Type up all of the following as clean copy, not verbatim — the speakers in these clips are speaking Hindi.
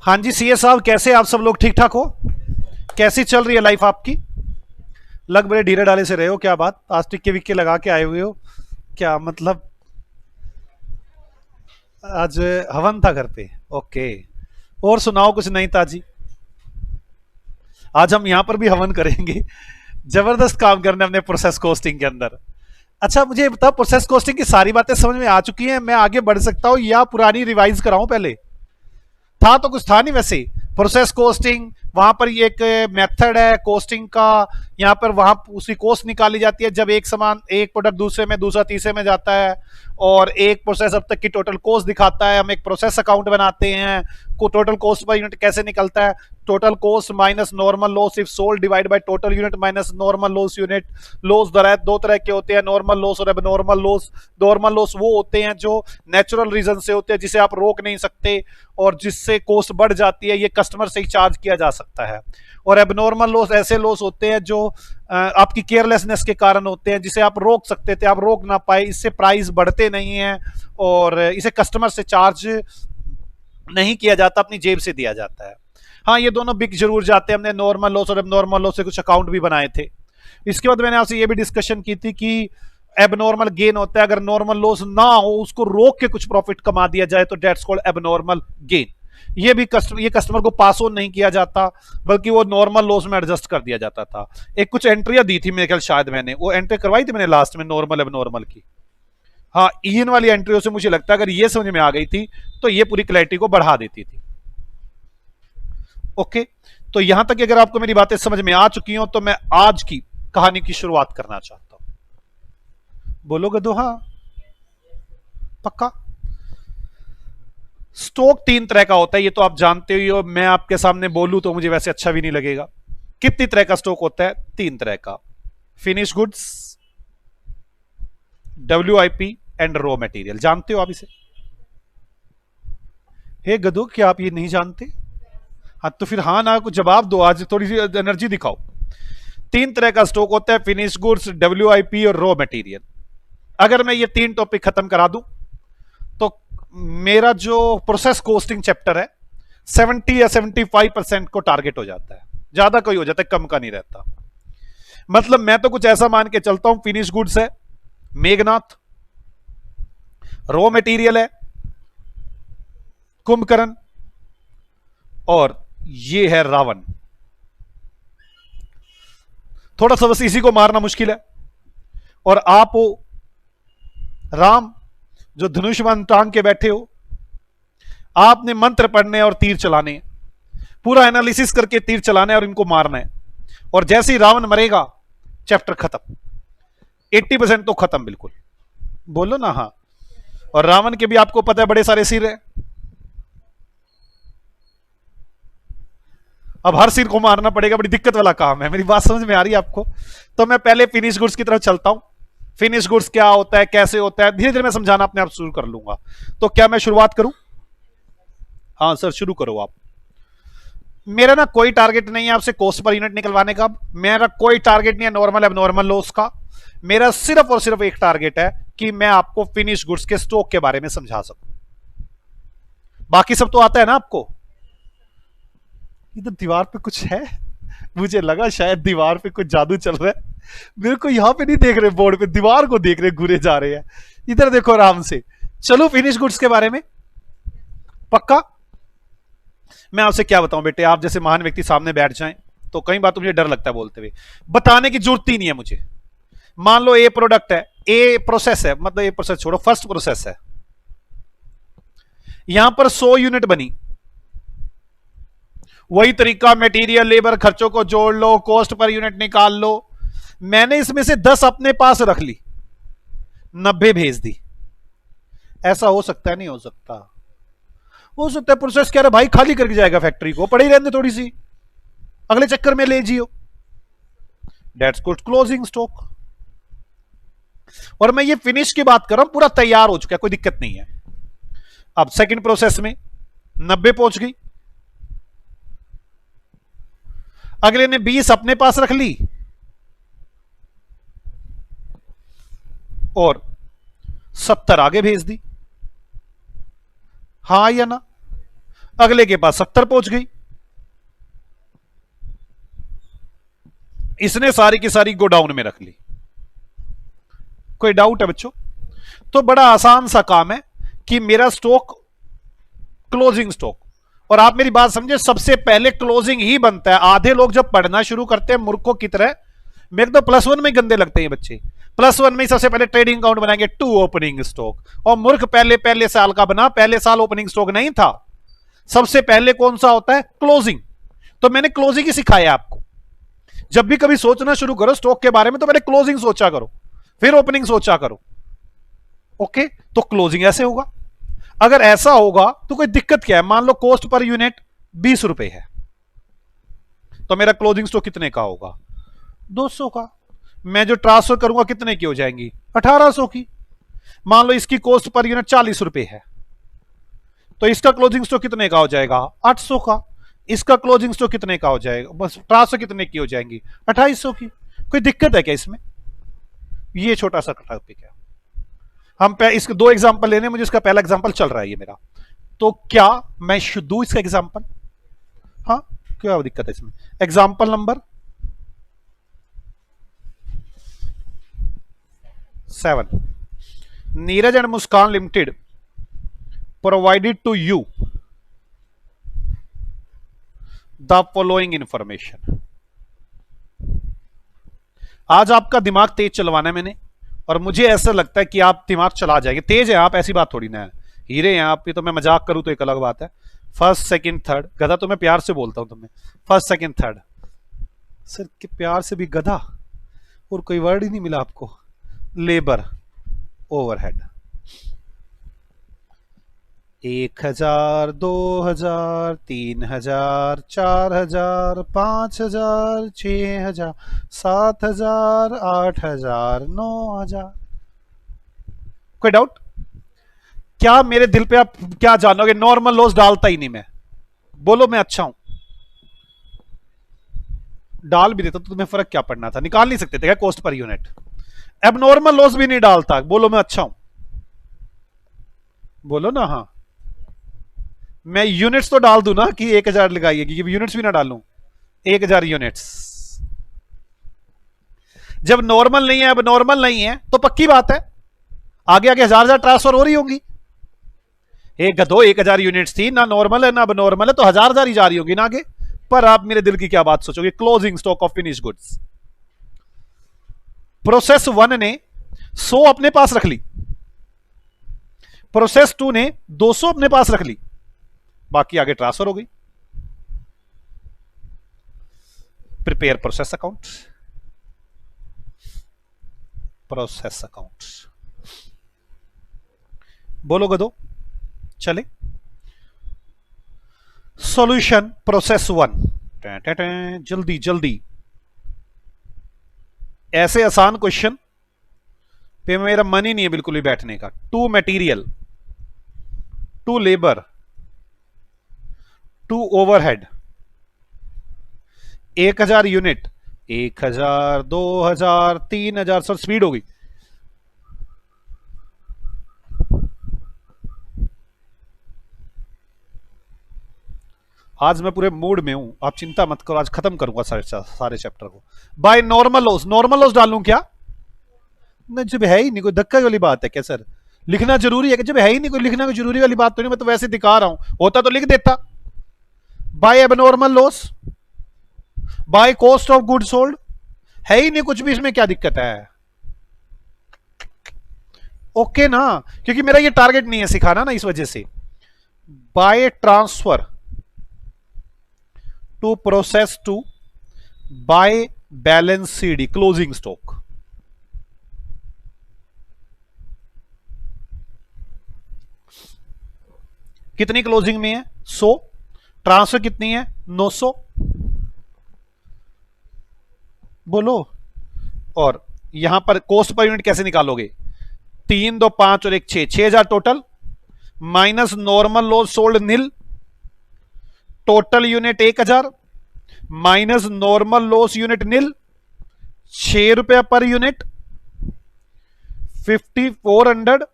हाँ जी सीए साहब, कैसे आप सब लोग? ठीक ठाक हो? कैसी चल रही है लाइफ आपकी? लग बड़े ढीरे ढाले से रहे हो, क्या बात? आज टिक्के विक्के लगा के आए हुए हो क्या? मतलब आज हवन था घर पे? ओके। और सुनाओ कुछ नई ताजी। आज हम यहां पर भी हवन करेंगे। जबरदस्त काम करने अपने प्रोसेस कोस्टिंग के अंदर। अच्छा मुझे ये बताओ, प्रोसेस कोस्टिंग की सारी बातें समझ में आ चुकी हैं? मैं आगे बढ़ सकता हूं या पुरानी रिवाइज कराऊं पहले? था तो कुछ था नहीं वैसे। प्रोसेस कोस्टिंग, वहां पर ये एक मेथड है कोस्टिंग का। यहाँ पर वहां उसकी कोस्ट निकाली जाती है जब एक समान एक प्रोडक्ट दूसरे में, दूसरा तीसरे में जाता है। और एक प्रोसेस अब तक की टोटल कोस्ट दिखाता है। हम एक प्रोसेस अकाउंट बनाते हैं को टोटल कोस्ट पर यूनिट कैसे निकलता है? Total cost minus normal loss if sold divide by total unit minus normal loss unit. Loss दो तरह के होते हैं, नॉर्मल लॉस और एबनॉर्मल लॉस। नॉर्मल लॉस वो होते हैं जो नेचुरल रीजन से होते हैं, जिसे आप रोक नहीं सकते और जिससे कोस्ट बढ़ जाती है, ये कस्टमर से ही चार्ज किया जा सकता है। और एबनॉर्मल लॉस ऐसे लॉस होते हैं जो आपकी केयरलेसनेस के कारण होते हैं, जिसे आप रोक सकते थे, आप रोक ना पाए, इससे प्राइस बढ़ते नहीं है और इसे कस्टमर से चार्ज नहीं किया जाता, अपनी जेब से दिया जाता है। हाँ ये दोनों बिक जरूर जाते हैं। हमने नॉर्मल लॉस और एबनॉर्मल लॉस से कुछ अकाउंट भी बनाए थे। इसके बाद मैंने आपसे ये भी डिस्कशन की थी कि एबनॉर्मल गेन होता है, अगर नॉर्मल लॉस ना हो उसको रोक के कुछ प्रॉफिट कमा दिया जाए तो डेट्स कॉल्ड एबनॉर्मल गेन। ये कस्टमर को पास ऑन नहीं किया जाता, बल्कि वो नॉर्मल लॉस में एडजस्ट कर दिया जाता था। एक कुछ एंट्रियां दी थी मेरे ख्याल, शायद मैंने वो एंट्री करवाई थी मैंने लास्ट में नॉर्मल एबनॉर्मल की। हाँ इन वाली एंट्रियों से मुझे लगता है अगर ये समझ में आ गई थी तो ये पूरी क्लैरिटी को बढ़ा देती थी। ओके, तो यहां तक अगर आपको मेरी बातें समझ में आ चुकी हो तो मैं आज की कहानी की शुरुआत करना चाहता हूं। बोलोगे तो हाँ पक्का? स्टॉक तीन तरह का होता है, ये तो आप जानते ही हो। मैं आपके सामने बोलूं तो मुझे वैसे अच्छा भी नहीं लगेगा। कितनी तरह का स्टॉक होता है? तीन तरह का। Finish goods, WIP and raw material. जानते हो आप इसे? हे गधो, क्या आप ये नहीं जानते? हाँ तो फिर हाँ ना कुछ जवाब दो, आज थोड़ी सी एनर्जी दिखाओ। तीन तरह का स्टॉक होता है, फिनिश गुड्स, WIP और रॉ मटेरियल। अगर मैं ये तीन टॉपिक खत्म करा दूं तो मेरा जो प्रोसेस कोस्टिंग चैप्टर है 70 या 75% को टारगेट हो जाता है। ज्यादा कोई हो जाता है, कम का नहीं रहता। मतलब मैं तो कुछ ऐसा मान के चलता हूं, फिनिश गुड्स है मेघनाथ, रॉ मटेरियल है कुंभकर्ण और ये है रावण। थोड़ा सा बस इसी को मारना मुश्किल है। और आप हो राम जो धनुष्मान टांग के बैठे हो, आपने मंत्र पढ़ने और तीर चलाने, पूरा एनालिसिस करके तीर चलाना है और इनको मारना है। और जैसे ही रावण मरेगा चैप्टर खत्म, 80% तो खत्म बिल्कुल। बोलो ना हाँ। और रावण के भी आपको पता है बड़े सारे सिर है। अब हर सिर को मारना पड़ेगा, बड़ी दिक्कत वाला काम है। मेरी बात समझ में आ रही है आपको? तो मैं पहले फिनिश गुड्स की तरफ चलता हूं। फिनिश गुड्स क्या होता है, कैसे होता है, धीरे धीरे मैं समझाना अपने आप शुरू कर लूंगा। तो क्या मैं शुरुआत करूं? हाँ सर शुरू करो आप। मेरा ना कोई टारगेट नहीं है आपसे कोस्ट पर यूनिट निकलवाने का। मेरा कोई टारगेट नहीं है नॉर्मल एबनॉर्मल लॉस का। मेरा सिर्फ और सिर्फ एक टारगेट है कि मैं आपको फिनिश गुड्स के स्टॉक के बारे में समझा सकूं। बाकी सब तो आता है ना आपको। इधर दीवार पे कुछ है, मुझे लगा शायद दीवार पे कुछ जादू चल रहा है। मेरे को यहां पे नहीं देख रहे, बोर्ड पे दीवार को देख रहे, घूरे जा रहे हैं। इधर देखो आराम से। चलो फिनिश गुड्स के बारे में पक्का। मैं आपसे क्या बताऊं बेटे, आप जैसे महान व्यक्ति सामने बैठ जाएं तो कई बात मुझे डर लगता है बोलते हुए। बताने की जरूरत ही नहीं है मुझे। मान लो ए प्रोडक्ट है, ए प्रोसेस है, मतलब ए प्रोसेस छोड़ो, फर्स्ट प्रोसेस है। यहां पर 100 यूनिट बनी। वही तरीका, मटेरियल लेबर खर्चों को जोड़ लो, कॉस्ट पर यूनिट निकाल लो। मैंने इसमें से 10 अपने पास रख ली, 90 भेज दी। ऐसा हो सकता है? नहीं हो सकता। हो सकता है प्रोसेस कह रहा भाई खाली करके जाएगा फैक्ट्री को, पड़ी रहने थोड़ी सी, अगले चक्कर में ले जियो। That's called closing stock. और मैं ये फिनिश की बात कर रहा हूं, पूरा तैयार हो चुका है, कोई दिक्कत नहीं है। अब सेकंड प्रोसेस में 90 पहुंच गई, अगले ने 20 अपने पास रख ली और 70 आगे भेज दी। हाँ या ना? अगले के पास 70 पहुंच गई। इसने सारी की सारी गोडाउन में रख ली। कोई डाउट है बच्चों? तो बड़ा आसान सा काम है कि मेरा स्टॉक क्लोजिंग स्टॉक, और आप मेरी बात समझे, सबसे पहले क्लोजिंग ही बनता है। आधे लोग जब पढ़ना शुरू करते हैं मूर्खों की तरह, मेरे तो +1 में गंदे लगते हैं बच्चे, +1 में सबसे पहले ट्रेडिंग अकाउंट बनाएंगे, 2 ओपनिंग स्टॉक। और मूर्ख पहले साल का बना, पहले साल ओपनिंग स्टॉक नहीं था। सबसे पहले कौन सा होता है? क्लोजिंग। तो मैंने क्लोजिंग ही सिखाया आपको। जब भी कभी सोचना शुरू करो स्टॉक के बारे में तो पहले क्लोजिंग सोचा करो, फिर ओपनिंग सोचा करो। ओके, तो क्लोजिंग ऐसे होगा। अगर ऐसा होगा तो कोई दिक्कत क्या है? मान लो कॉस्ट पर यूनिट 20 रुपए है, तो मेरा क्लोजिंग स्टॉक कितने का होगा? 200 का। मैं जो ट्रांसफर करूंगा कितने की हो जाएंगी? 1800 की। मान लो इसकी कॉस्ट पर यूनिट 40 रुपए है, तो इसका क्लोजिंग स्टॉक कितने का हो जाएगा? 800 का। इसका क्लोजिंग स्टॉक कितने का हो जाएगा? बस ट्रांसफर कितने की हो जाएंगी? 2800 की। कोई दिक्कत है क्या इसमें? ये छोटा सा टॉपिक है। हम इसके 2 एग्जांपल लेने, मुझे इसका पहला एग्जांपल चल रहा है ये मेरा, तो क्या मैं दूं इसका एग्जांपल? हाँ, क्या दिक्कत है इसमें? Example number 7, Neeraj and Muskan limited provided to you the following information. आज आपका दिमाग तेज चलवाना है मैंने, और मुझे ऐसा लगता है कि आप दिमाग चला जाएंगे। तेज है आप, ऐसी बात थोड़ी ना है, हीरे हैं आप। ये तो मैं मजाक करूं तो एक अलग बात है। फर्स्ट सेकंड थर्ड, गधा तो मैं प्यार से बोलता हूं तुम्हें। फर्स्ट सेकंड थर्ड, सर के प्यार से भी गधा, और कोई वर्ड ही नहीं मिला आपको। Labour overhead 1000, 2000, 3000, 4000, 5000, 6000, 7000, 8000, 9000। कोई डाउट? क्या मेरे दिल पे आप क्या जानोगे? नॉर्मल लॉस डालता ही नहीं मैं। बोलो मैं अच्छा हूं। डाल भी देता तो तुम्हें फर्क क्या पड़ना था? निकाल नहीं सकते थे क्या कॉस्ट पर यूनिट? अब नॉर्मल लॉस भी नहीं डालता। बोलो मैं अच्छा हूं। बोलो ना हाँ। मैं यूनिट्स तो डाल दूं ना कि 1000 लगाइए, क्योंकि यूनिट्स भी ना डालूं। 1000 यूनिट्स। जब नॉर्मल नहीं है, अब नॉर्मल नहीं है, तो पक्की बात है आगे आगे 1000 ट्रांसफर हो रही होंगी। एक गधो 1000 यूनिट्स थी, ना नॉर्मल है ना अब नॉर्मल है, तो 1000 ही जा रही होगी ना आगे। पर आप मेरे दिल की क्या बात सोचोगे? Closing stock of finish goods. Process 1 ने 100 अपने पास रख ली, प्रोसेस 2 ने 200 अपने पास रख ली, बाकी आगे ट्रांसफर हो गई। Prepare process account. Process account बोलो गधो। चले सॉल्यूशन प्रोसेस 1। जल्दी जल्दी, ऐसे आसान क्वेश्चन पे मेरा मन ही नहीं है बिल्कुल भी बैठने का। To material, to labour, to overhead, 1000 unit, 1000, 2000, 3000। Sir speed हो गई। आज मैं पूरे मूड में हूं, आप चिंता मत करो, आज खत्म करूंगा सारे चैप्टर को। By normal loss, normal loss डालूं क्या? नहीं, जब है ही नहीं कोई धक्का वाली बात है क्या सर? लिखना जरूरी है कि? जब है ही नहीं कोई लिखना कोई जरूरी वाली बात तो नहीं, मैं तो वैसे दिखा रहा हूं, होता तो लिख देता। By abnormal loss, by cost of good sold, है ही नहीं कुछ भी, इसमें क्या दिक्कत है? ओके ना, क्योंकि मेरा ये टारगेट नहीं है सिखाना ना, इस वजह से। By transfer to process two, by balance CD closing stock. कितनी क्लोजिंग में है? 100। ट्रांसफर कितनी है? 900। बोलो। और यहां पर कॉस्ट पर यूनिट कैसे निकालोगे? 3, 2, 5 और 1, 6, 6000 total, minus normal loss sold nil, total unit 1000, minus normal loss unit nil, 6 रुपया पर यूनिट, 5400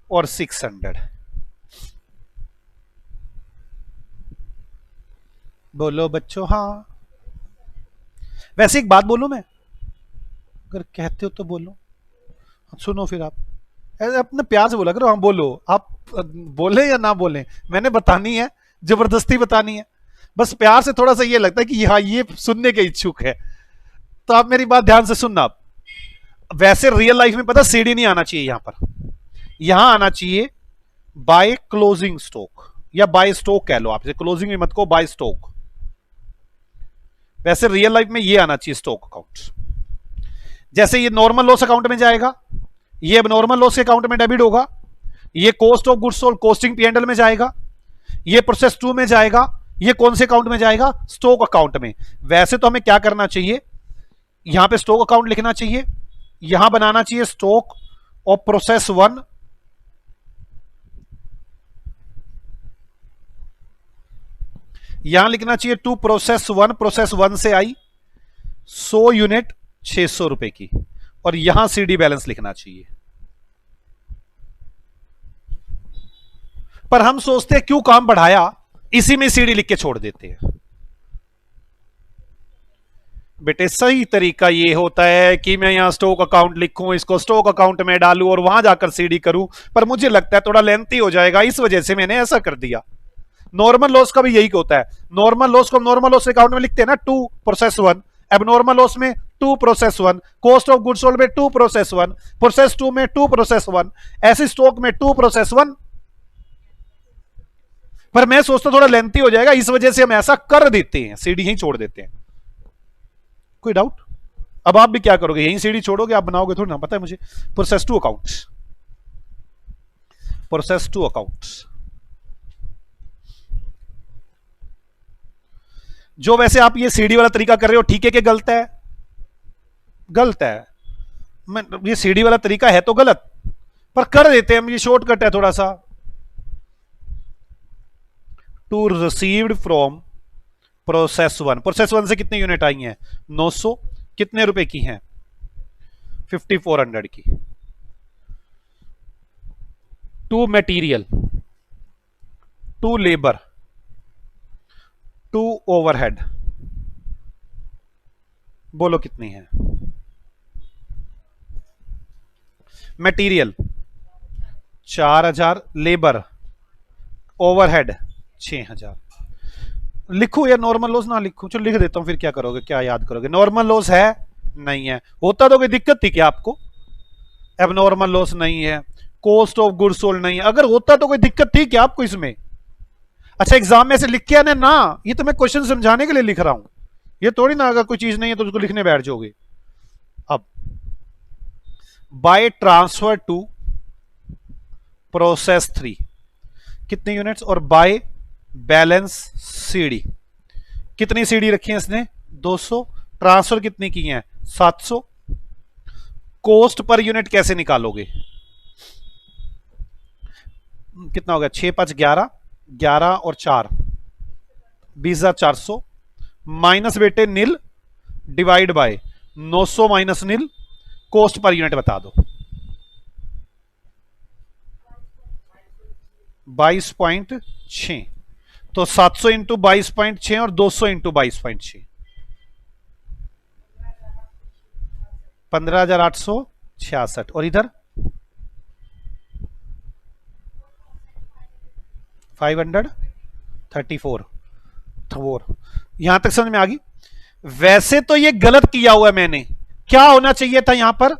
और 600। बोलो बच्चों हाँ। वैसे एक बात बोलूं मैं, अगर कहते हो तो बोलो, सुनो फिर आप ऐसे अपने प्यार से बोला करो, हाँ बोलो आप, बोले या ना बोले, मैंने बतानी है, जबरदस्ती बतानी है, बस प्यार से थोड़ा सा ये लगता है कि हाँ ये सुनने के इच्छुक है, तो आप मेरी बात ध्यान से सुनना। आप वैसे रियल लाइफ में पता सीडी नहीं आना चाहिए यहां पर, यहां आना चाहिए बाय क्लोजिंग स्टॉक, या बाय स्टॉक कह लो आप इसे, क्लोजिंग में मत को, बाय स्टॉक। वैसे रियल लाइफ में ये आना चाहिए स्टॉक अकाउंट। जैसे ये नॉर्मल लॉस अकाउंट में जाएगा, ये अब नॉर्मल लॉस के अकाउंट में डेबिट होगा, ये cost of goods sold costing PNL में जाएगा, ये प्रोसेस 2 में जाएगा, ये कौन से अकाउंट में जाएगा, स्टॉक अकाउंट में। वैसे तो हमें क्या करना चाहिए, यहां पे स्टॉक अकाउंट लिखना चाहिए, यहां बनाना चाहिए स्टॉक ऑफ प्रोसेस 1, यहां लिखना चाहिए टू प्रोसेस 1 से आई 100 यूनिट 600 रुपए की, और यहां सीडी बैलेंस लिखना चाहिए। पर हम सोचते हैं क्यों काम बढ़ाया, इसी में सीडी लिख के छोड़ देते हैं। बेटे सही तरीका ये होता है कि मैं यहां स्टॉक अकाउंट लिखूं, इसको स्टॉक अकाउंट में डालूं और वहां जाकर सीडी करूं, पर मुझे लगता है थोड़ा लेंथी हो जाएगा, इस वजह से मैंने ऐसा कर दिया। नॉर्मल लॉस का भी यही होता है, नॉर्मल लॉस को नॉर्मल लॉस अकाउंट में लिखते हैं ना, टू प्रोसेस 1, अब नॉर्मल लॉस में to process 1, cost of goods sold में टू प्रोसेस 1, प्रोसेस 2 में टू प्रोसेस 1, ऐसे स्टॉक में टू प्रोसेस 1। पर मैं सोचता थोड़ा लेंथी हो जाएगा, इस वजह से हम ऐसा कर देते हैं, सीडी ही छोड़ देते हैं। कोई डाउट? अब आप भी क्या करोगे, यही सीडी छोड़ोगे, आप बनाओगे थोड़ी ना, पता है मुझे। प्रोसेस 2 अकाउंट, प्रोसेस 2 अकाउंट, जो वैसे आप ये सीडी वाला तरीका कर रहे हो, ठीक है कि गलत है? गलत है। मैं ये सीडी वाला तरीका है तो गलत, पर कर देते हैं हम, ये शॉर्टकट है थोड़ा सा। To received from process 1, process 1 से कितनी यूनिट आई हैं, 900, कितने रुपए की हैं, 5400 की। To material, to labour, to overhead, बोलो कितनी है? Material 4000, labour overhead 6000। लिखो या नॉर्मल लॉस ना लिखो, चलो लिख देता हूं, फिर क्या करोगे, क्या याद करोगे? नॉर्मल लॉस है नहीं है, होता तो कोई दिक्कत थी क्या आपको? अब नॉर्मल लॉस नहीं है, कॉस्ट ऑफ गुड्स सोल्ड नहीं है, अगर होता तो कोई दिक्कत थी क्या आपको इसमें? अच्छा एग्जाम में से लिख के आने ना, ये तो मैं क्वेश्चन समझाने के लिए लिख रहा हूं, ये थोड़ी ना अगर कोई चीज नहीं है तो उसको लिखने बैठ जाओगे। अब बाय ट्रांसफर टू प्रोसेस 3 कितनी यूनिट्स, और बाय बैलेंस सीडी, कितनी सीडी रखी है इसने, 200, ट्रांसफर कितनी की है, 700। कॉस्ट पर यूनिट कैसे निकालोगे, कितना हो गया, 6 5 11, 11 और 4 20,400, माइनस बेटे nil, divide by 900 minus nil, cost per unit बता दो, 22.6। तो 700 इंटू 22.6 और 200 इंटू 22.6, 15,866। और इधर 534। यहां तक समझ में आ गई? वैसे तो ये गलत किया हुआ है मैंने, क्या होना चाहिए था यहां पर,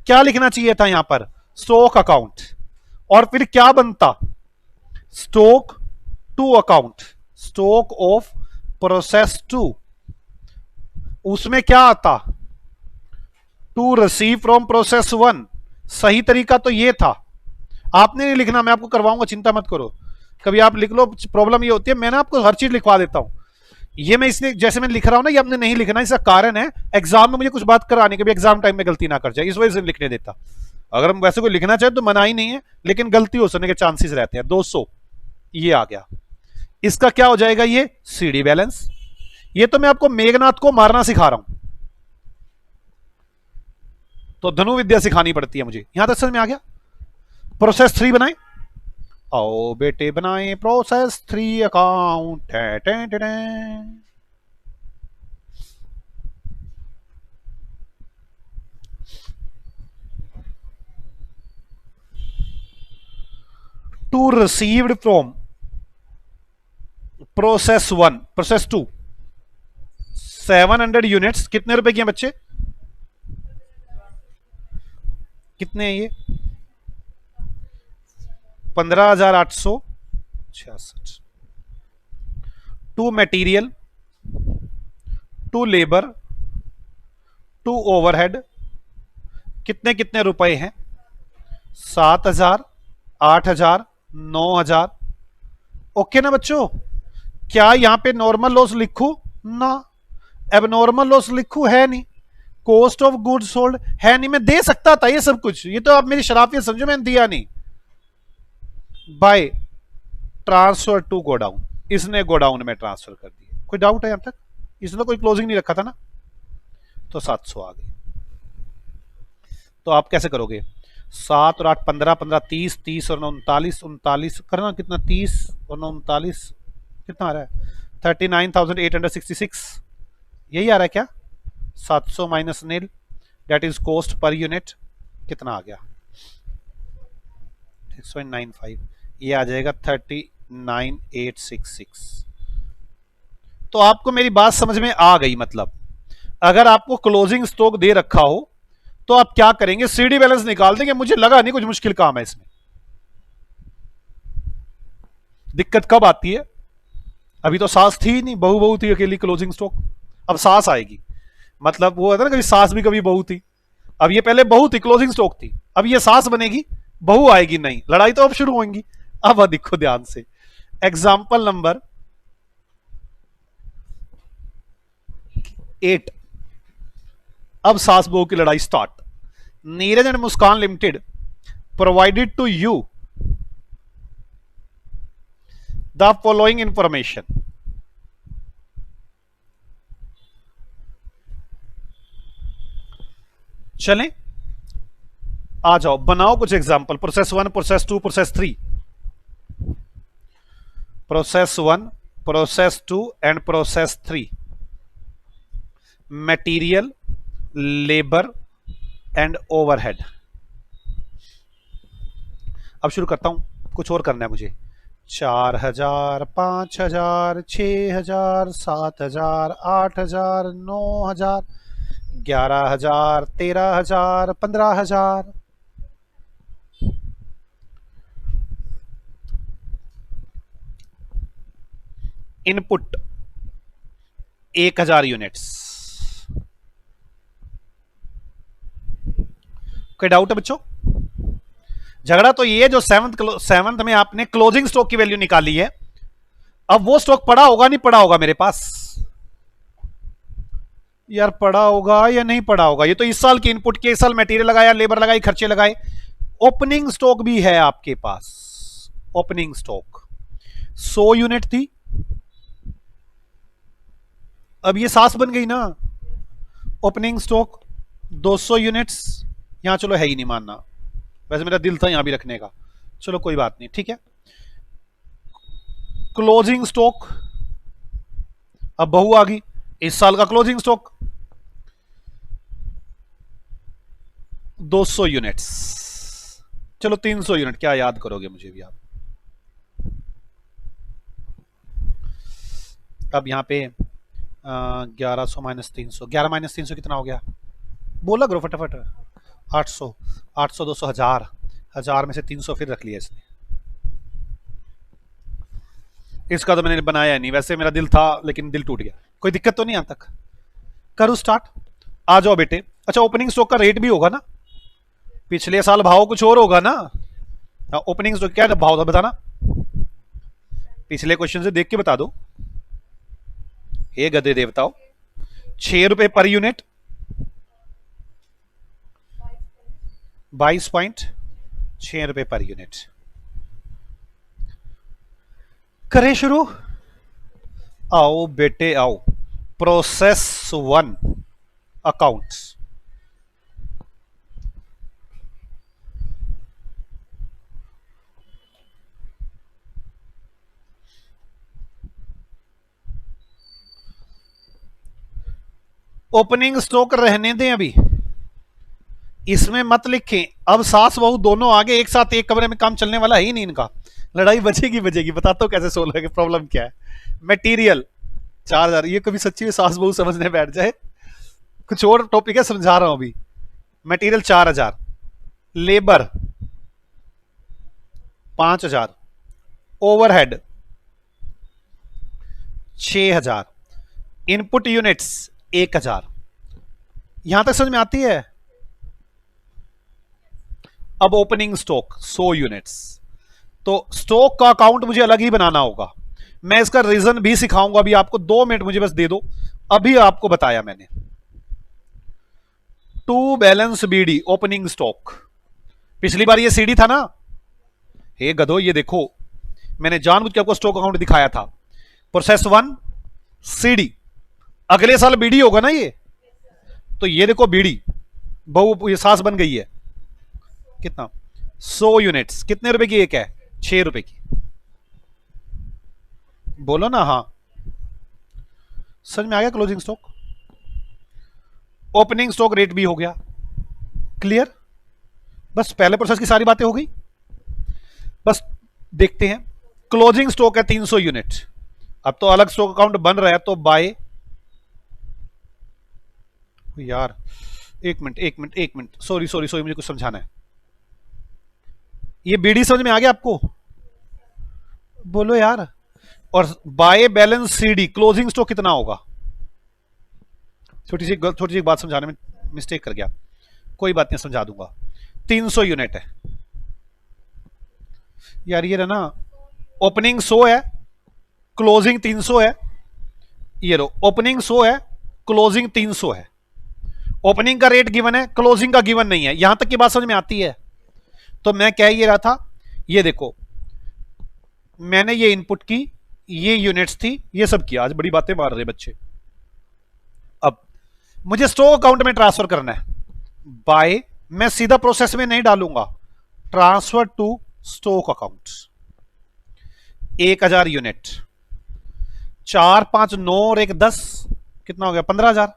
क्या लिखना चाहिए था यहां पर, स्टॉक अकाउंट, और फिर क्या बनता, stock 2 account, stock of process 2, उसमें क्या आता, टू रिसीव फ्रॉम प्रोसेस 1। सही तरीका तो ये था, आपने नहीं लिखना, मैं आपको करवाऊंगा, चिंता मत करो, कभी आप लिख लो। प्रॉब्लम ये होती है, मैंने आपको हर चीज लिखवा देता हूं, ये मैं इसलिए जैसे मैं लिख रहा हूं ना, ये आपने नहीं लिखना, इसका कारण है एग्जाम में मुझे कुछ बात कराने के भी, एग्जाम टाइम में गलती ना कर जाए, इस वजह से लिखने देता। अगर हम वैसे कोई लिखना चाहे तो मना ही नहीं है, लेकिन गलती हो सकने के चांसेस रहते हैं। 200 ये आ गया, इसका क्या हो जाएगा, ये सीडी बैलेंस। ये तो मैं आपको मेघनाथ को मारना सिखा रहा हूं, तो धनु विद्या सिखानी पड़ती है मुझे। यहां तक समझ में आ गया? प्रोसेस 3 बनाए, आओ बेटे बनाए process 3 account. To received from process 1 process 2 700 units. कितने रुपए की हैं बच्चे? कितने हैं ये? 15,866। To material, to labour, to overhead. कितने कितने रुपए हैं? 7,000, 8,000, 9,000। ओके ना बच्चों? क्या यहां पे नॉर्मल लॉस लिखूं ना? अब नॉर्मल लॉस लिखूं? है नहीं। कॉस्ट ऑफ गुड सोल्ड है नहीं। मैं दे सकता था ये सब कुछ, ये तो आप मेरी शराफियत समझो, मैंने दिया नहीं। बाय ट्रांसफर टू गोडाउन, इसने गोडाउन में ट्रांसफर कर दिया। कोई डाउट है यहां तक? इसने कोई क्लोजिंग नहीं रखा था ना, तो 700 आ गई। तो आप कैसे करोगे? 7 और 8 15, 15 30, 30 और 39, 39 करना कितना? 30 और 39 कितना आ रहा है? 39,866। यही आ रहा है क्या? 700 minus nil, that is cost per unit. कितना आ गया? 6.95। ये आ जाएगा 39,866। तो आपको मेरी बात समझ में आ गई? मतलब अगर आपको क्लोजिंग स्टॉक दे रखा हो तो आप क्या करेंगे? सीडी बैलेंस निकाल देंगे। मुझे लगा नहीं कुछ मुश्किल काम है इसमें। दिक्कत कब आती है? अभी तो सास थी नहीं, बहू बहू थी अकेली क्लोजिंग स्टॉक। अब सास आएगी, मतलब वो है ना, कभी सास भी कभी बहू थी। अब ये पहले बहू थी, क्लोजिंग स्टॉक थी, अब ये सास बनेगी, बहू आएगी नहीं, लड़ाई तो अब शुरू होंगी। अब देखो ध्यान से, एग्जाम्पल नंबर 8। अब सास बहू की लड़ाई start. Neeraj and Muskan limited provided to you the following information. चलें, आ जाओ, बनाओ कुछ example. Process 1, process 2, process 3। Process 1, process 2 and process 3। Material, labour and overhead. अब शुरू करता हूं, कुछ और करना है मुझे। 4,000, 5,000, 6,000, 7,000, 8,000, 9,000, 11,000, 13,000, 15,000। Input 1,000 units. कोई डाउट है बच्चों? झगड़ा तो ये जो सेवंथ में आपने क्लोजिंग स्टॉक की वैल्यू निकाली है, अब वो स्टॉक पड़ा होगा नहीं पड़ा होगा मेरे पास? यार पड़ा होगा या नहीं पड़ा होगा? ये तो इस साल की इनपुट के, इस साल मटेरियल लगाया, लेबर लगाई, खर्चे लगाए। ओपनिंग स्टॉक भी है आपके पास। ओपनिंग स्टॉक 100 यूनिट थी, अब ये 7 बन गई ना। ओपनिंग स्टॉक 200 यूनिट्स, यहां चलो है ही नहीं मानना, वैसे मेरा दिल था यहां भी रखने का, चलो कोई बात नहीं, ठीक है। क्लोजिंग स्टॉक, अब बहू आ गई, इस साल का क्लोजिंग स्टॉक 200 यूनिट्स। चलो 300 यूनिट, क्या याद करोगे मुझे भी आप? अब यहां पे 1100 माइनस 300, 11 माइनस 300 कितना हो गया? बोला करो फटाफट। 800, 800 200 1000, 1000 में से 300 फिर रख लिया इसने। इसका तो मैंने बनाया नहीं, वैसे मेरा दिल था लेकिन दिल टूट गया। कोई दिक्कत तो नहीं यहां तक? करूं स्टार्ट? आ जाओ बेटे। अच्छा, ओपनिंग स्टॉक का रेट भी होगा ना? पिछले साल भाव कुछ और होगा ना? ओपनिंग स्टॉक क्या भाव था बताना, पिछले क्वेश्चन से देख के बता दो। हे गधे देवताओं, 6 रुपए पर यूनिट, 22.6 रुपए पर यूनिट। करें शुरू? आओ बेटे आओ। Process 1 accounts. ओपनिंग स्टॉक रहने दें अभी, इसमें मत लिखें। अब सास बहू दोनों आगे एक साथ एक कमरे में काम चलने वाला है ही नहीं इनका, लड़ाई बचेगी बचेगी। बताता हूं कैसे सोल्व है, प्रॉब्लम क्या है। मटेरियल 4,000, ये कभी सच्ची में सास बहू समझने बैठ जाए, कुछ और टॉपिक है समझा रहा हूं अभी। Material 4,000, labour 5,000, overhead 6,000, input units 1,000। यहां तक समझ में आती है। अब ओपनिंग स्टॉक 100 यूनिट्स, तो स्टॉक का अकाउंट मुझे अलग ही बनाना होगा। मैं इसका रीजन भी सिखाऊंगा, अभी आपको 2 मिनट मुझे बस दे दो। अभी आपको बताया मैंने, to balance BD opening stock, पिछली बार ये सीडी था ना। हे गधो, ये देखो मैंने जानबूझ के आपको स्टॉक अकाउंट दिखाया था। प्रोसेस 1 सीडी, अगले साल बीडी होगा ना ये, तो ये देखो बीडी बहु ये सास बन गई है। कितना? 100 यूनिट्स, कितने रुपए की एक है? 6 रुपए की। बोलो ना हाँ, समझ में आ गया। Closing stock, opening stock rate भी हो गया क्लियर। बस पहले प्रोसेस की सारी बातें हो गई, बस देखते हैं। क्लोजिंग स्टॉक है 300 यूनिट। अब तो अलग स्टॉक अकाउंट बन रहा है, तो बाय, यार एक मिनट, सॉरी मुझे कुछ समझाना है। ये बीडी समझ में आ गया आपको? बोलो यार। और bye balance CD closing stock कितना होगा? छोटी सी बात समझाने में मिस्टेक कर गया, कोई बात नहीं समझा दूंगा। 300 यूनिट है यार, ये ना ओपनिंग 100 है, क्लोजिंग 300 है। ये लो ओपनिंग 100 है, क्लोजिंग 300 है। ओपनिंग का रेट गिवन है, क्लोजिंग का गिवन नहीं है। यहां तक की बात समझ में आती है? तो मैं कह ये रहा था, ये देखो मैंने ये इनपुट की, ये यूनिट्स थी, ये सब किया। आज बड़ी बातें मार रहे बच्चे। अब मुझे स्टॉक अकाउंट में ट्रांसफर करना है, बाय, मैं सीधा प्रोसेस में नहीं डालूंगा, transfer to stock account. 1,000 unit, 4 5 9 और 1 10, कितना हो गया? 15,000।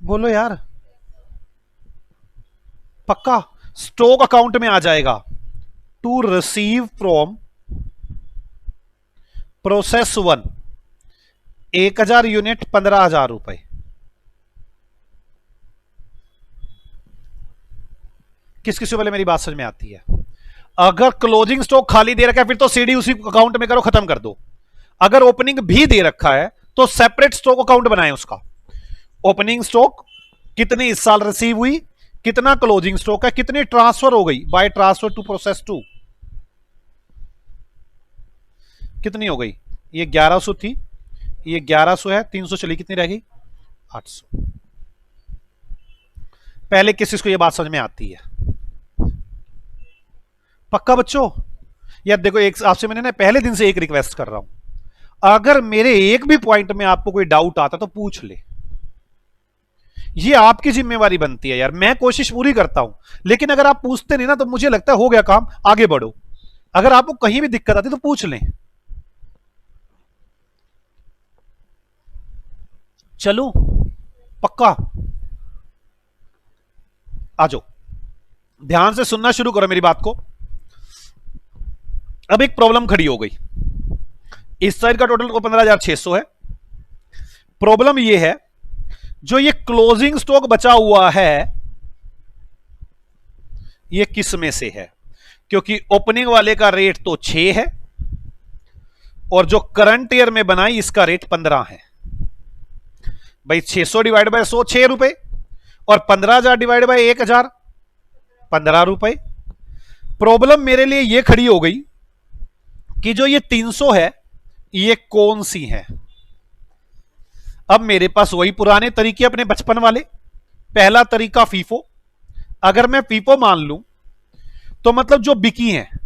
बोलो यार, पक्का स्टॉक अकाउंट में आ जाएगा। To receive from process 1 1,000 unit 15,000 रुपए। किस किस वाले मेरी बात समझ में आती है? अगर क्लोजिंग स्टॉक खाली दे रखा है, फिर तो सीडी उसी अकाउंट में करो, खत्म कर दो। अगर ओपनिंग भी दे रखा है, तो सेपरेट स्टॉक अकाउंट बनाए उसका। ओपनिंग स्टॉक कितनी इस साल रिसीव हुई, कितना क्लोजिंग स्टॉक है, कितनी ट्रांसफर हो गई बाय ट्रांसफर टू प्रोसेस 2, कितनी हो गई? ये 1100 थी, ये 1100 है, 300 चली, कितनी रह गई? 800। पहले किस को ये बात समझ में आती है? पक्का बच्चों? यार देखो, एक आपसे मैंने ना पहले दिन से एक रिक्वेस्ट कर रहा हूं, अगर मेरे एक भी पॉइंट में आपको कोई डाउट आता तो पूछ ले। ये आपकी जिम्मेवारी बनती है यार, मैं कोशिश पूरी करता हूं, लेकिन अगर आप पूछते नहीं ना, तो मुझे लगता है हो गया काम, आगे बढ़ो। अगर आपको कहीं भी दिक्कत आती तो पूछ लें। चलो पक्का, आ जाओ, ध्यान से सुनना शुरू करो मेरी बात को। अब एक प्रॉब्लम खड़ी हो गई, इस साइड का टोटल 15,600 है। प्रॉब्लम यह है, जो ये क्लोजिंग स्टॉक बचा हुआ है, ये किस में से है? क्योंकि ओपनिंग वाले का रेट तो 6 है, और जो करंट ईयर में बनाई इसका रेट 15 है। भाई 600 डिवाइड बाय 100 6 रुपए, और 15,000 डिवाइड बाय 1,000 15 रुपए। प्रॉब्लम मेरे लिए यह खड़ी हो गई कि जो ये 300 है, ये कौन सी है? अब मेरे पास वही पुराने तरीके अपने बचपन वाले। पहला तरीका फीफो, अगर मैं फीफो मान लूं, तो मतलब जो बिकी हैं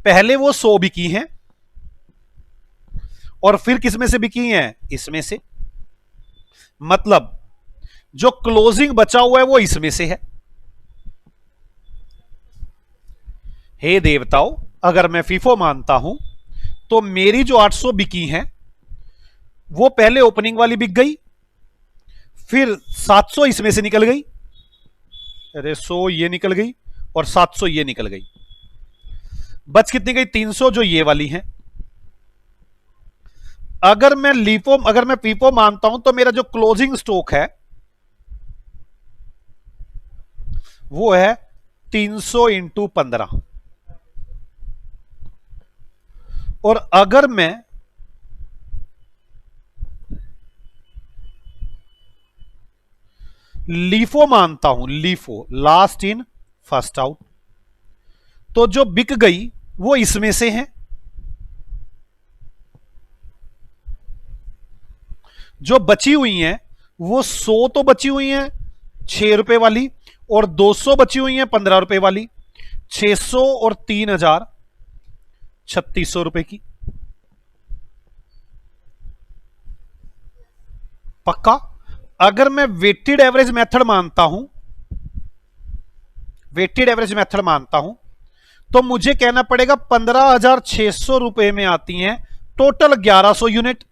पहले वो 100 बिकी हैं, और फिर किस में से बिकी हैं? इसमें से। मतलब जो क्लोजिंग बचा हुआ है वो इसमें से है। हे देवताओं, अगर मैं फीफो मानता हूं, तो मेरी जो 800 बिकी हैं वो पहले ओपनिंग वाली बिक गई, फिर 700 इसमें से निकल गई, अरे 100 ये निकल गई और 700 ये निकल गई, बच कितनी गई 300 जो ये वाली है। अगर मैं पीपो मानता हूं तो मेरा जो क्लोजिंग स्टॉक है वो है 300 इंटू 15। और अगर मैं लीफो मानता हूं, LIFO last in first out, तो जो बिक गई वो इसमें से है, जो बची हुई हैं वो 100 तो बची हुई हैं 6 रुपए वाली, और 200 बची हुई हैं 15 रुपए वाली, 600 और 3000 3600 रुपए की। पक्का? अगर मैं वेटेड एवरेज मेथड मानता हूं, वेटेड एवरेज मेथड मानता हूं, तो मुझे कहना पड़ेगा 15,600 रुपए में आती हैं टोटल 1100 यूनिट।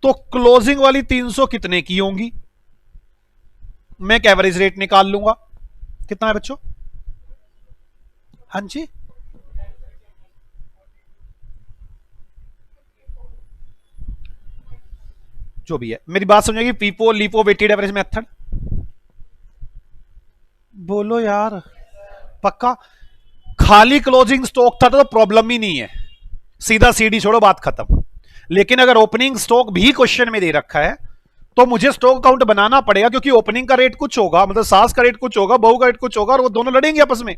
तो क्लोजिंग वाली 300 कितने की होंगी? मैं एक एवरेज रेट निकाल लूंगा। कितना है बच्चों? हाँ जी, जो भी है, मेरी बात समझेगी। पीपो लीपो वेटेड एवरेज मेथड बोलो यार। पक्का? खाली क्लोजिंग स्टॉक था तो प्रॉब्लम ही नहीं है, सीधा सीडी छोड़ो, बात खत्म। लेकिन अगर ओपनिंग स्टॉक भी क्वेश्चन में दे रखा है तो मुझे स्टॉक अकाउंट बनाना पड़ेगा, क्योंकि ओपनिंग का रेट कुछ होगा, मतलब सास का रेट कुछ होगा, बहू का रेट कुछ होगा, और वो दोनों लड़ेंगे आपस में।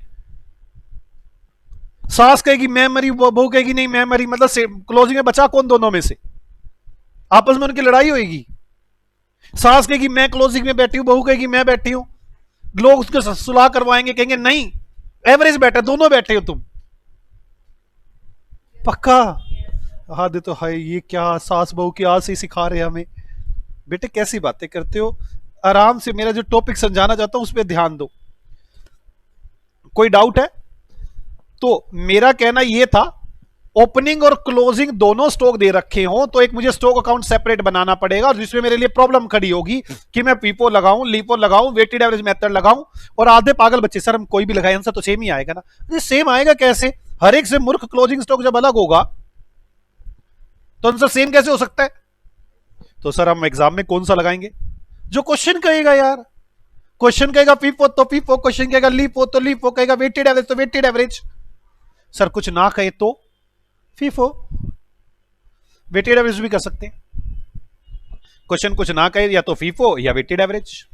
सास कहेगी मैं मरी, बहू कहेगी नहीं मैं मरी, मतलब क्लोजिंग में बचा कौन दोनों में से? आपस में उनकी लड़ाई होगी। सास कहेगी मैं क्लोजिंग में बैठी हूं, बहू कहेगी मैं बैठी हूं, लोग उसके सुलह करवाएंगे, कहेंगे नहीं एवरेज बैठे, दोनों बैठे हो तुम। पक्का? हाँ दे तो है, ये क्या सास बहू की आज से सिखा रहे हैं हमें। बेटे कैसी बातें करते हो, आराम से मेरा जो टॉपिक समझाना चाहता हूं उस पर ध्यान दो। कोई डाउट है? तो मेरा कहना यह था, ओपनिंग और क्लोजिंग दोनों स्टॉक दे रखे हो तो एक मुझे स्टॉक अकाउंट सेपरेट बनाना पड़ेगा, और जिसमें मेरे लिए प्रॉब्लम खड़ी होगी कि मैं पीपो लगाऊं, लीपो लगाऊं, वेटेड एवरेज मेथड लगाऊं। और आधे पागल बच्चे, सर हम कोई भी लगाए आंसर तो सेम ही आएगा ना। ये सेम आएगा कैसे? हर एक से मूर्ख क्लोजिंग स्टॉक जब अलग होगा तो आंसर सेम कैसे हो सकता है? तो सर हम एग्जाम में कौन सा लगाएंगे? जो क्वेश्चन कहेगा यार। क्वेश्चन कहेगा पीपो तो पीपो, क्वेश्चन कहेगा लीपो तो लीपो, कहेगा वेटेड एवरेज तो वेटेड एवरेज। सर कुछ ना कहे तो फीफो, वेटेड एवरेज भी कर सकते हैं। क्वेश्चन कुछ ना कहे या तो फीफो या वेटेड एवरेज।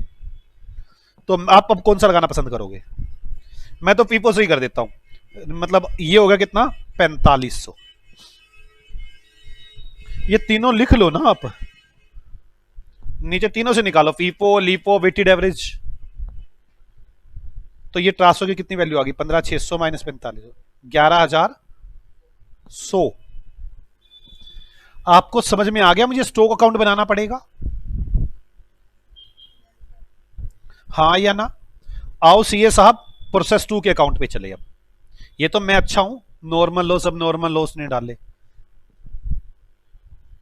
तो आप अब कौन सा लगाना पसंद करोगे? मैं तो फीफो से ही कर देता हूं। मतलब ये होगा कितना? 4500। ये तीनों लिख लो ना आप, नीचे तीनों से निकालो, फीफो लीपो वेटेड एवरेज। तो ये ट्रांसफर की कितनी वैल्यू आ गई? 15,600 माइनस 4500, 11,100। आपको समझ में आ गया? मुझे स्टॉक अकाउंट बनाना पड़ेगा, हाँ या ना? आओ सीए साहब प्रोसेस 2 के अकाउंट पे चले। अब ये तो मैं अच्छा हूं, नॉर्मल लॉस, अब नॉर्मल लॉस ने डाले,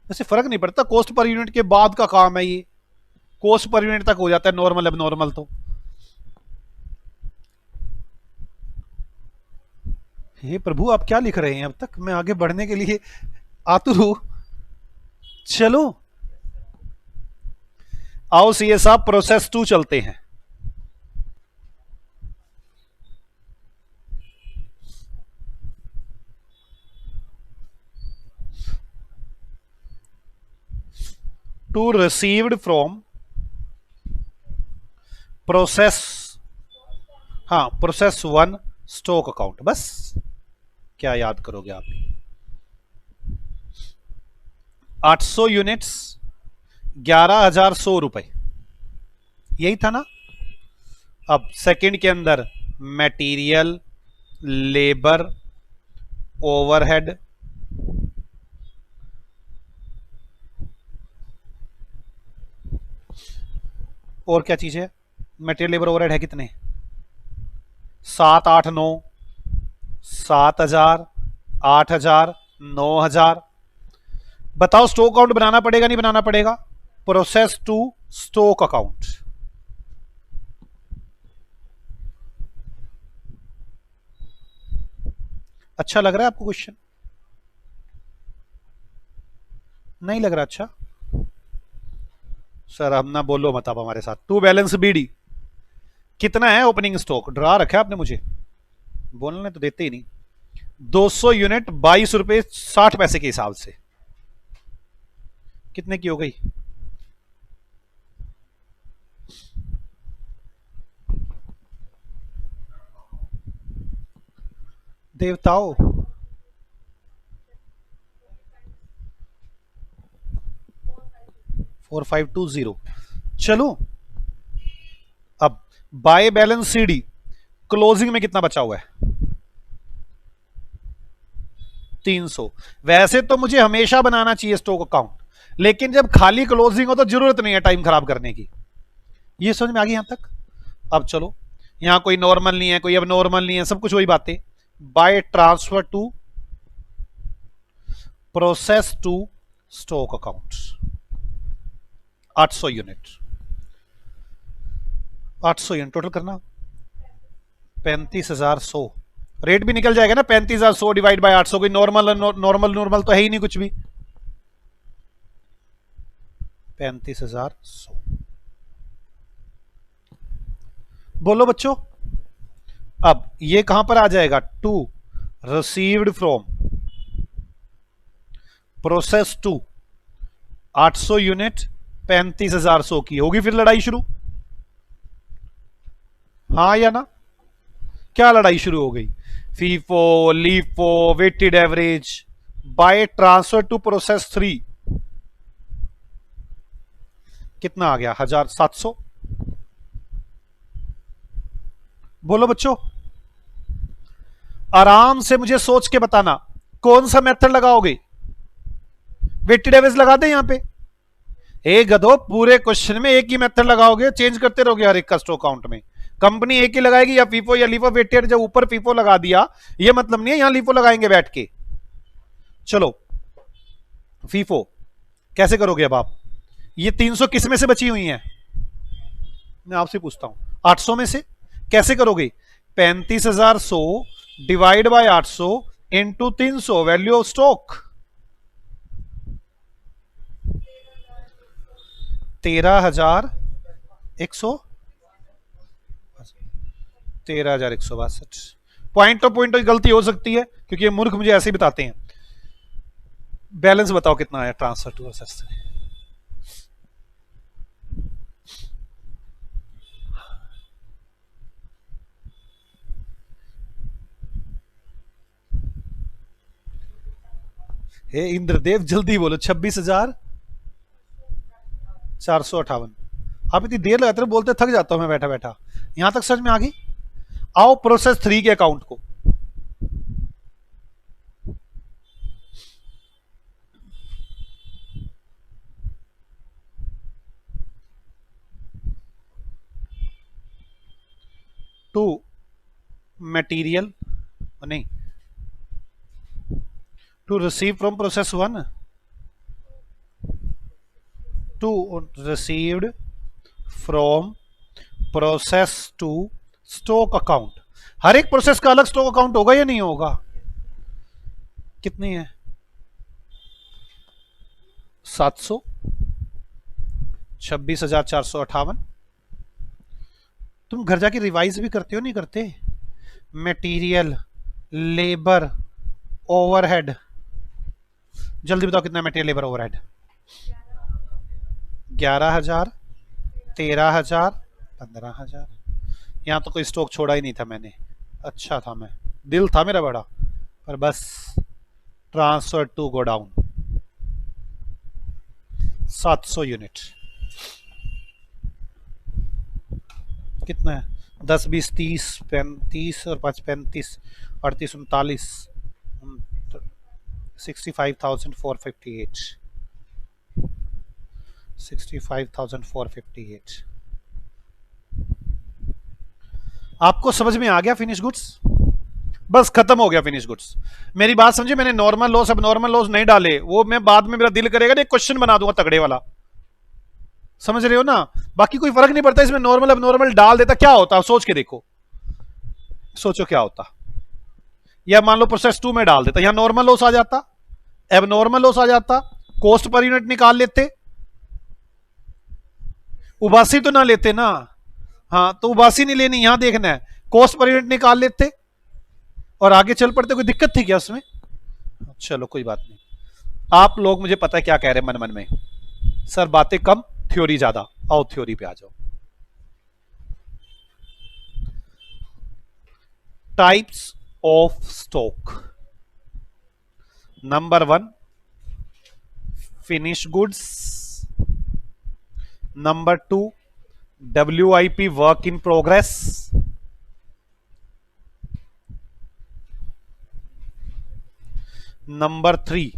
वैसे फर्क नहीं पड़ता, कॉस्ट पर यूनिट के बाद का काम है ये, कॉस्ट पर यूनिट तक हो जाता है नॉर्मल अब नॉर्मल। तो हे प्रभु आप क्या लिख रहे हैं? अब तक मैं आगे बढ़ने के लिए आतुर हूं। चलो आओ सीए साहब प्रोसेस 2 चलते हैं। टू रिसीव्ड फ्रॉम प्रोसेस, हाँ प्रोसेस 1 स्टॉक अकाउंट। बस क्या याद करोगे आप? 800 यूनिट्स, 11,100 रुपए, यही था ना? अब सेकंड के अंदर मटेरियल, लेबर, ओवरहेड, और क्या चीज है? मटेरियल लेबर ओवरहेड है कितने? 7, 8, 9, 7,000, 8,000, 9,000, बताओ स्टॉक अकाउंट बनाना पड़ेगा नहीं बनाना पड़ेगा? Process to stock account. अच्छा लग रहा है आपको क्वेश्चन? नहीं लग रहा अच्छा? सर हम ना बोलो मत आप हमारे साथ। टू बैलेंस बीडी कितना है ओपनिंग स्टॉक? डरा रखा है आपने मुझे, बोलने तो देते ही नहीं। 200 यूनिट 22 रुपए 60 पैसे के हिसाब से कितने की हो गई? देवताओं 4520। चलो अब बाय बैलेंस सीडी क्लोजिंग में कितना बचा हुआ है? 300। वैसे तो मुझे हमेशा बनाना चाहिए स्टॉक अकाउंट, लेकिन जब खाली क्लोजिंग हो तो जरूरत नहीं है टाइम खराब करने की। ये समझ में आ गई यहां तक? अब चलो, यहां कोई नॉर्मल नहीं है, कोई अब नॉर्मल नहीं है, सब कुछ वही बातें। By transfer to process to stock account 800 unit. 800 unit total करना 35,100। रेट भी निकल जाएगा ना, 35,100 डिवाइड बाय 800। कोई नॉर्मल नॉर्मल नॉर्मल तो है ही नहीं कुछ भी। 35,100 बोलो बच्चों। अब ये कहां पर आ जाएगा? To received from process two 800 unit 35,100 की होगी। फिर लड़ाई शुरू, हाँ या ना? क्या लड़ाई शुरू हो गई? FIFO LIFO weighted average by transfer to process 3 कितना आ गया? 1,700। बोलो बच्चों, आराम से मुझे सोच के बताना कौन सा मेथड लगाओगे। वेटेड एवरेज लगा दे यहां पे। एक गधो पूरे क्वेश्चन में एक ही मेथड लगाओगे, चेंज करते रहोगे हर एक का स्टॉक अकाउंट में। कंपनी एक ही लगाएगी, या फीफो या लीफो वेटेड। जब ऊपर फीफो लगा दिया ये मतलब नहीं है यहां लीफो लगाएंगे बैठ के। चलो फीफो कैसे करोगे अब आप? ये 300 किस में से बची हुई है? मैं आपसे पूछता हूं, 800 में से। कैसे करोगे? 35,100 divide by 800 into 300 value of stock 13,100 13,162। Point तो पॉइंट की गलती हो सकती है क्योंकि ये मूर्ख मुझे ऐसे ही बताते हैं। बैलेंस बताओ कितना आया ट्रांसफर टू प्रोसेस। हे इंद्रदेव जल्दी बोलो। 26,458। आप इतनी देर लगाते हो, बोलते थक जाता हूं मैं बैठा बैठा। यहां तक समझ में आ गई? आओ प्रोसेस 3 के अकाउंट को। टू मटेरियल नहीं, to receive from process 1 to received from process to stock account. हर एक प्रोसेस का अलग स्टॉक अकाउंट होगा या नहीं होगा? कितनी है? 700। 26,458। तुम घर जाके रिवाइज भी करते हो नहीं करते? मटेरियल लेबर ओवरहेड, जल्दी बताओ कितना मटेरियल लेबर ओवरहेड? 11,000 13,000 15,000। यहां तो कोई स्टॉक छोड़ा ही नहीं था मैंने। अच्छा था, मैं दिल था मेरा बड़ा, पर बस transfer to godown 700 unit. कितना है? 10 20 30 35 और 5 35 38 39 65,458 65,458। आपको समझ में आ गया फिनिश गुड्स? बस खत्म हो गया फिनिश गुड्स। मेरी बात समझे, मैंने नॉर्मल लॉस अब नॉर्मल लॉस नहीं डाले, वो मैं बाद में मेरा दिल करेगा ना क्वेश्चन बना दूंगा तगड़े वाला, समझ रहे हो ना। बाकी कोई फर्क नहीं पड़ता इसमें, नॉर्मल अब नॉर्मल डाल देता क्या होता, सोच के देखो, सोचो क्या होता। या मान लो प्रोसेस 2 में डाल देता, यहां नॉर्मल लॉस आ जाता, अब नॉर्मल लॉस आ जाता, कॉस्ट पर यूनिट निकाल लेते, उबासी तो ना लेते ना। हाँ तो उबासी नहीं लेनी, यहां देखना है कॉस्ट पर यूनिट निकाल लेते और आगे चल पड़ते। कोई दिक्कत थी क्या उसमें? चलो कोई बात नहीं। आप लोग मुझे पता है क्या कह रहे हैं मन मन में, सर बातें कम थ्योरी ज्यादा। आओ थ्योरी पे आ जाओ। Types of stock, number 1 finish goods, number 2 WIP work in progress, number 3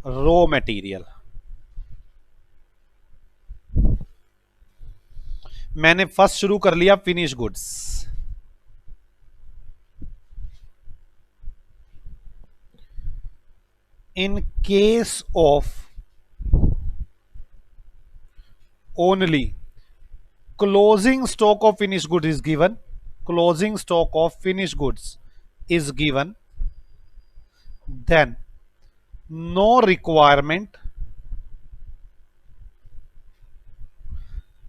raw material. मैंने फर्स्ट शुरू कर लिया finish goods. In case of only closing stock of finished goods is given, closing stock of finished goods is given, then no requirement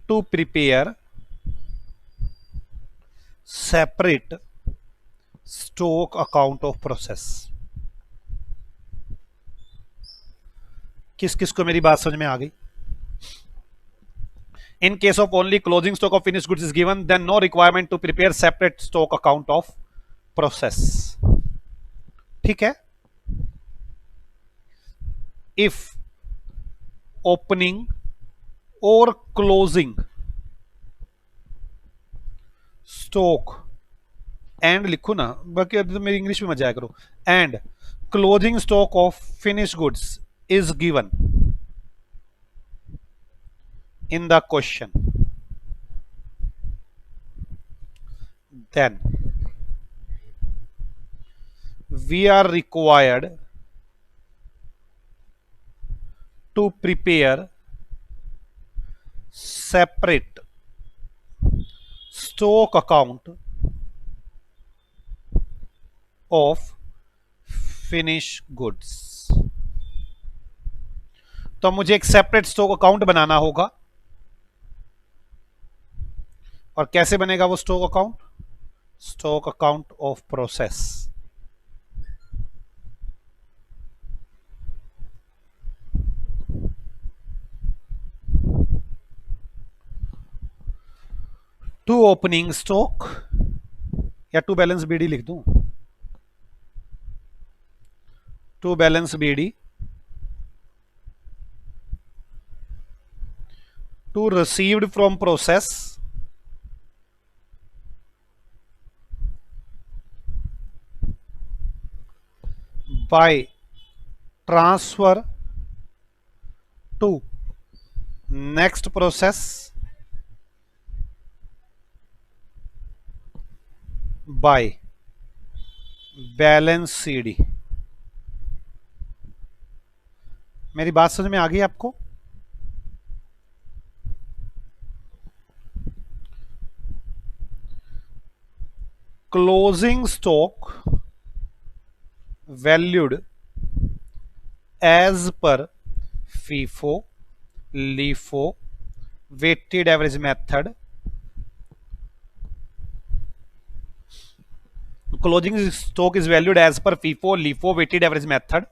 to prepare separate stock account of process। किस किस को मेरी बात समझ में आ गई? In case of only closing stock of finished goods is given, then no requirement to prepare separate stock account of process। ठीक है। If opening or closing stock and लिखो ना, बाकी तो मेरी इंग्लिश में मत जाया करो। And closing stock of finish goods is given in the question, then we are required to prepare separate stock account of finished goods। तो मुझे एक सेपरेट स्टॉक अकाउंट बनाना होगा, और कैसे बनेगा वो stock account? Stock account of process. To opening stock, या टू बैलेंस बीडी लिख दूं, to balance BD, to received from process, by transfer to next process by balance CD। मेरी बात समझ में आ गई आपको? Closing stock valued as per FIFO, LIFO, weighted average method। Closing stock is valued as per FIFO, LIFO, weighted average method।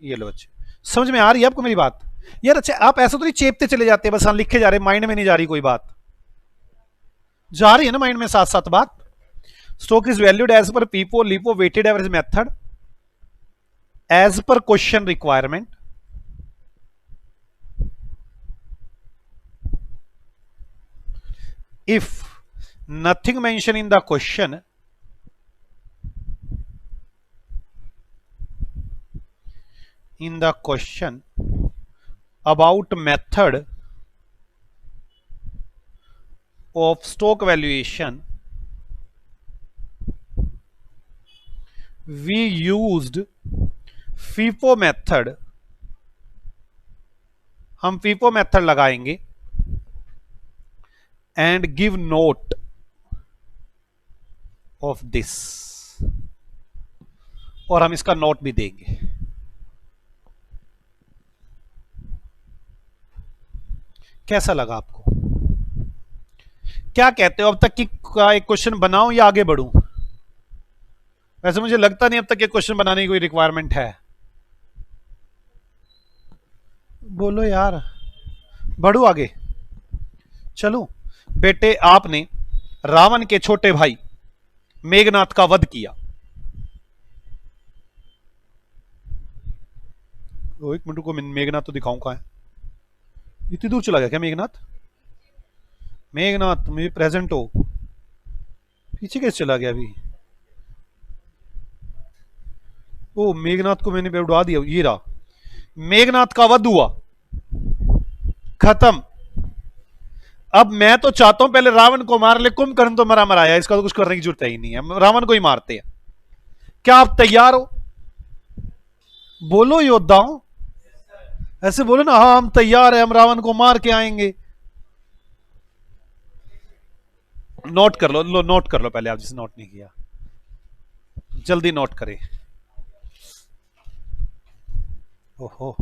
ये लो अच्छे, समझ में आ रही है आपको मेरी बात? यार अच्छा, आप ऐसा तो नहीं चेपते चले जाते बस, हाँ लिखे जा रहे, माइंड में नहीं जा रही कोई बात? जा रही है ना माइंड में साथ साथ बात। Stock is valued as per FIFO, LIFO, weighted average method as per question requirement, if nothing mentioned in the question about method of stock valuation, we used FIFO method, हम फीफो मेथड लगाएंगे and give note of this, और हम इसका नोट भी देंगे। कैसा लगा आपको? क्या कहते हो, अब तक की का एक क्वेश्चन बनाऊं या आगे बढ़ूं? वैसे मुझे लगता नहीं अब तक ये क्वेश्चन बनाने की कोई रिक्वायरमेंट है। बोलो यार, बढ़ू आगे? चलो बेटे, आपने रावण के छोटे भाई मेघनाथ का वध किया। एक मिनट को, मेघनाथ तो दिखाऊं कहां है? इतनी दूर चला गया क्या मेघनाथ? मेघनाथ मुझे प्रेजेंट हो, पीछे कैसे चला गया अभी? ओ, मेघनाथ को मैंने उड़ा दिया, ये रहा। मेघनाथ का वध हुआ, खत्म। अब मैं तो चाहता हूं पहले रावण को मार ले, कुंभकर्ण तो मरा मराया, इसका तो कुछ करने की जरूरत ही नहीं है, रावण को ही मारते हैं। क्या आप तैयार हो? बोलो योद्धाओं, ऐसे बोलो ना, हाँ हम तैयार है, हम रावण को मार के आएंगे। नोट कर लो, नोट कर लो पहले, आप जिसे नोट नहीं किया जल्दी नोट करें। ओहो,